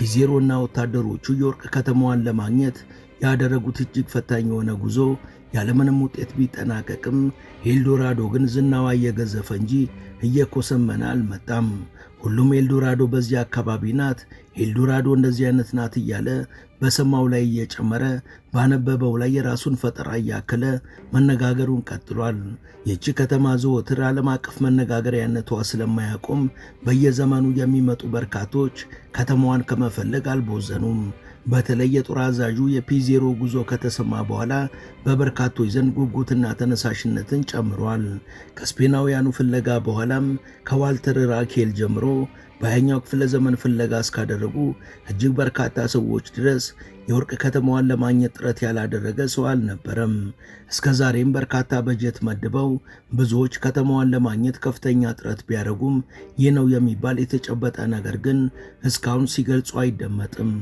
ፒዜሮና ወታደሮቹ የወርቅ ከተማዋን ለማግኘት ያደረጉት እጅግ ፈታኝ የሆነ ጉዞ ያለምንም ውጤት ቢጠናቀቅም ኤልዶራዶ ግን ዝናዋ እየገዘፈ እንጂ እየኮሰመነ አልመጣም። ሁሉም ኤልዶራዶ በዚህ አካባቢ ናት፣ ኤልዶራዶ እንደዚህ አይነት ናት እያለ በሰማው ላይ እየጨመረ ባነበበው ላይ የራሱን ፈጠራ እያከለ መነጋገሩን ቀጥሏል። ይህች ከተማ ዘወትር ዓለም አቀፍ መነጋገሪያነቷ ስለማያቆም በየዘመኑ የሚመጡ በርካቶች ከተማዋን ከመፈለግ አልቦዘኑም። በተለይ የጦር አዛዡ የፒዜሮ ጉዞ ከተሰማ በኋላ በበርካቶች ዘንድ ጉጉትና ተነሳሽነትን ጨምሯል። ከስፔናውያኑ ፍለጋ በኋላም ከዋልተር ራኬል ጀምሮ በ20ኛው ክፍለ ዘመን ፍለጋ እስካደረጉ እጅግ በርካታ ሰዎች ድረስ የወርቅ ከተማዋን ለማግኘት ጥረት ያላደረገ ሰው አልነበረም። እስከ ዛሬም በርካታ በጀት መድበው ብዙዎች ከተማዋን ለማግኘት ከፍተኛ ጥረት ቢያደርጉም ይህ ነው የሚባል የተጨበጠ ነገር ግን እስካሁን ሲገልጹ አይደመጥም።